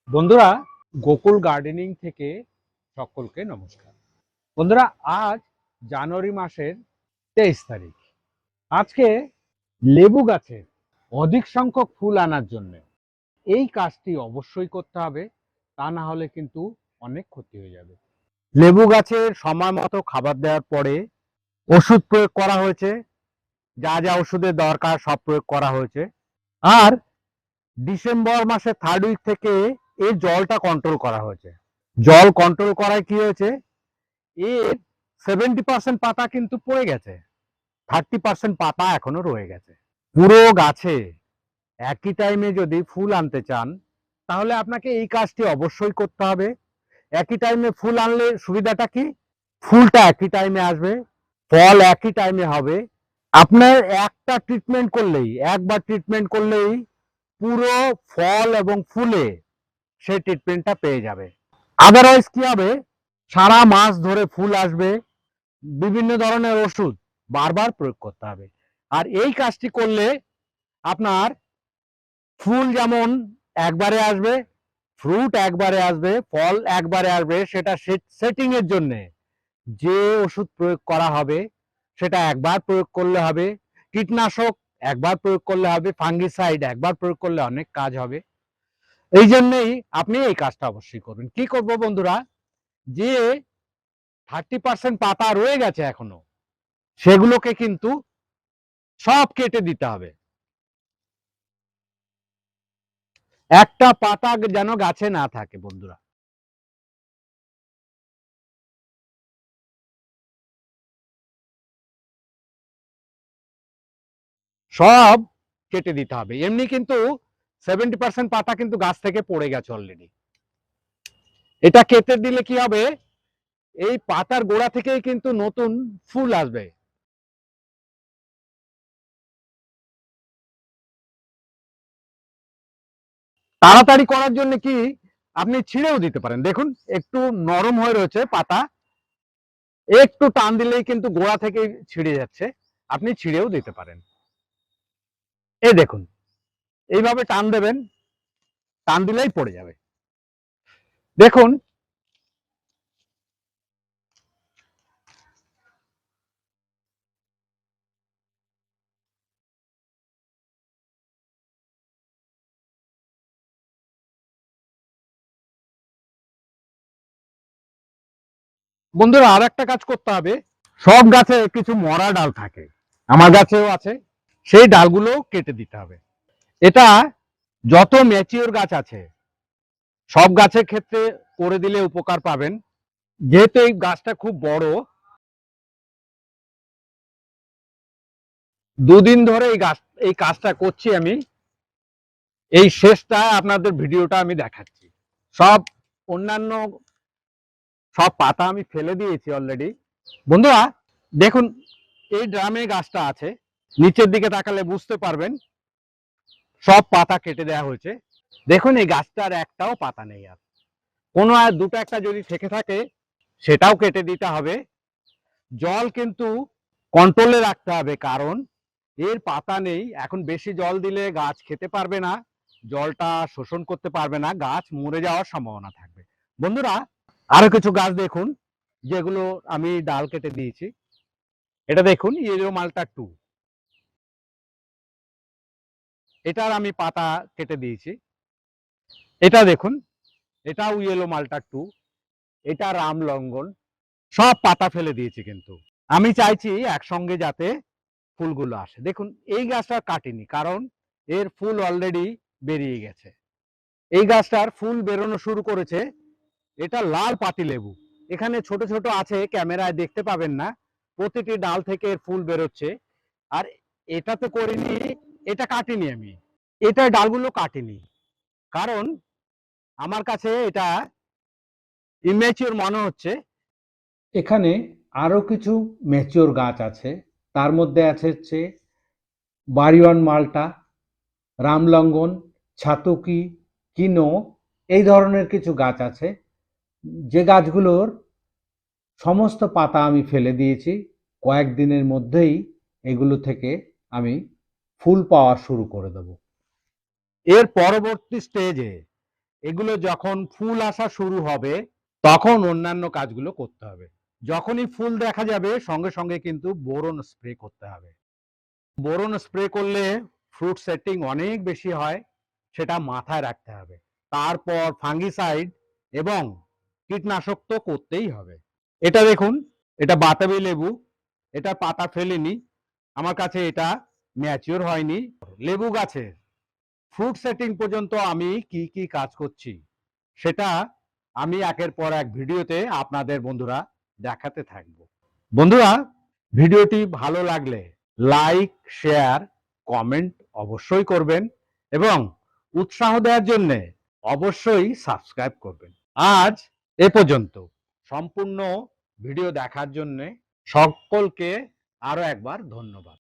বন্ধুরা, গোকুল গার্ডেনিং থেকে সকলকে নমস্কার। বন্ধুরা, আজ জানুয়ারি মাসের 23 তারিখ। আজকে লেবু গাছে অধিক সংখ্যক ফুল আনার জন্য এই কাজটি অবশ্যই করতে হবে, তা না হলে কিন্তু অনেক ক্ষতি হয়ে যাবে। লেবু গাছের সময় মতো খাবার দেওয়ার পরে ওষুধ প্রয়োগ করা হয়েছে, যা যা ওষুধের দরকার সব প্রয়োগ করা হয়েছে। আর ডিসেম্বর মাসের 3rd উইক থেকে এর জলটা কন্ট্রোল করা হয়েছে। জল কন্ট্রোল করায় কি হয়েছে, এর 70% পাতা কিন্তু পড়ে গেছে, 30% পাতা এখনো রয়ে গেছে। পুরো গাছে একই টাইমে যদি ফুল আনতে চান, তাহলে আপনাকে এই কাজটি অবশ্যই করতে হবে। একই টাইমে ফুল আনলে সুবিধাটা কি, ফুলটা একই টাইমে আসবে, ফল একই টাইমে হবে। আপনার একবার ট্রিটমেন্ট করলেই পুরো ফল এবং ফুলে সেই ট্রিটমেন্টটা পেয়ে যাবে। আদারওয়াইজ কি হবে, সারা মাস ধরে ফুল আসবে, বিভিন্ন ধরনের ওষুধ বারবার প্রয়োগ করতে হবে। আর এই কাজটি করলে আপনার ফুল যেমন একবারে আসবে, ফ্রুট একবারে আসবে, ফল একবারে আসবে, সেটা সেটিং এর জন্য যে ওষুধ প্রয়োগ করা হবে সেটা একবার প্রয়োগ করলে হবে, কীটনাশক একবার প্রয়োগ করলে হবে, ফাঙ্গিসাইড একবার প্রয়োগ করলে অনেক কাজ হবে। এই জন্যই আপনি এই কাজটা অবশ্যই করবেন। কি করবো বন্ধুরা, যে 30% পাতা রয়ে গেছে এখনো, সেগুলোকে কিন্তু সব কেটে দিতে হবে। একটা পাতা যেন গাছে না থাকে বন্ধুরা। সব কেটে দিতে হবে। এমনি কিন্তু 70% পাতা কিন্তু গাছ থেকে পড়ে গেছে অলরেডি। এটা কেটে দিলে কি হবে, এই পাতার গোড়া থেকেই কিন্তু নতুন ফুল আসবে। তাড়াতাড়ি করার জন্য কি, আপনি ছিঁড়েও দিতে পারেন। দেখুন একটু নরম হয়ে রয়েছে পাতা, একটু টান দিলেই কিন্তু গোড়া থেকে ছিঁড়ে যাচ্ছে, আপনি ছিঁড়েও দিতে পারেন। এই দেখুন, এইভাবে টান দেবেন, টান দিলেই পড়ে যাবে। দেখুন, বন্ধুরা আর একটা কাজ করতে হবে, সব গাছে কিছু মরা ডাল থাকে, আমার গাছেও আছে, সেই ডালগুলো কেটে দিতে হবে। এটা যত ম্যাচিওর গাছ আছে সব গাছের ক্ষেত্রে করে দিলে উপকার পাবেন। যেহেতু এই গাছটা খুব বড়, 2 দিন ধরে এই কাজটা করছি আমি, এই শেষটা আপনাদের ভিডিওটা আমি দেখাচ্ছি। সব অন্যান্য সব পাতা আমি ফেলে দিয়েছি অলরেডি। বন্ধুরা দেখুন, এই ড্রামে গাছটা আছে, নিচের দিকে তাকালে বুঝতে পারবেন সব পাতা কেটে দেওয়া হয়েছে। দেখুন এই গাছটার একটাও পাতা নেই, আর কোনো আর দুটো একটা যদি থেকে থাকে সেটাও কেটে দিতে হবে। জল কিন্তু কন্ট্রোলে রাখতে হবে, কারণ এর পাতা নেই। এখন বেশি জল দিলে গাছ খেতে পারবে না, জলটা শোষণ করতে পারবে না, গাছ মরে যাওয়ার সম্ভাবনা থাকবে। বন্ধুরা আরো কিছু গাছ দেখুন যেগুলো আমি ডাল কেটে দিয়েছি। এটা দেখুন ইয়েলো মালটা 2, এটার আমি পাতা কেটে দিয়েছি। এটা দেখুন, এটাও ইয়েলো মালটা 2, এটা রাম লঙ্ঘন, সব পাতা ফেলে দিয়েছি। কিন্তু আমি চাইছি একসঙ্গে যাতে ফুলগুলো আসে। দেখুন এই গাছটা কাটিনি, কারণ এর ফুল অলরেডি বেরিয়ে গেছে। এই গাছটার ফুল বেরোনো শুরু করেছে। এটা লাল পাতিলেবু, এখানে ছোট ছোট আছে, ক্যামেরায় দেখতে পাবেন না, প্রতিটি ডাল থেকে এর ফুল বেরোচ্ছে। আর এটাতে করিনি, এটা কাটিনি আমি, এটা ডালগুলো কাটিনি, কারণ আমার কাছে এটা ইম্যাচিওর মনে হচ্ছে। এখানে আরো কিছু ম্যাচিওর গাছ আছে, তার মধ্যে হচ্ছে বাড়িওয়ান মালটা, রামলঙ্গন, ছাতকি, কিনো, এই ধরনের কিছু গাছ আছে, যে গাছগুলোর সমস্ত পাতা আমি ফেলে দিয়েছি। কয়েকদিনের মধ্যেই এগুলো থেকে আমি ফুল পাওয়া শুরু করে দেব। এর পরবর্তী স্টেজে এগুলো যখন ফুল আসা শুরু হবে তখন অন্যান্য কাজগুলো করতে হবে। যখনই ফুল দেখা যাবে সঙ্গে সঙ্গে কিন্তু বোরন স্প্রে করতে হবে। বোরন স্প্রে করলে ফ্রুট সেটিং অনেক বেশি হয়, সেটা মাথায় রাখতে হবে। তারপর ফাঙ্গিসাইড এবং কীটনাশক তো করতেই হবে। এটা দেখুন, এটা বাতাবি লেবু, এটা পাতা ফেলেনি, আমার কাছে এটা ম্যাচিওর হয়নি। লেবু গাছের ফ্রুট সেটিং পর্যন্ত আমি কি কি কাজ করছি সেটা আমি একের পর এক ভিডিওতে আপনাদের বন্ধুরা দেখাতে থাকবো। বন্ধুরা, ভিডিওটি ভালো লাগলে লাইক, শেয়ার, কমেন্ট অবশ্যই করবেন এবং উৎসাহ দেওয়ার জন্য অবশ্যই সাবস্ক্রাইব করবেন। আজ এ পর্যন্ত। সম্পূর্ণ ভিডিও দেখার জন্য সকলকে আরো একবার ধন্যবাদ।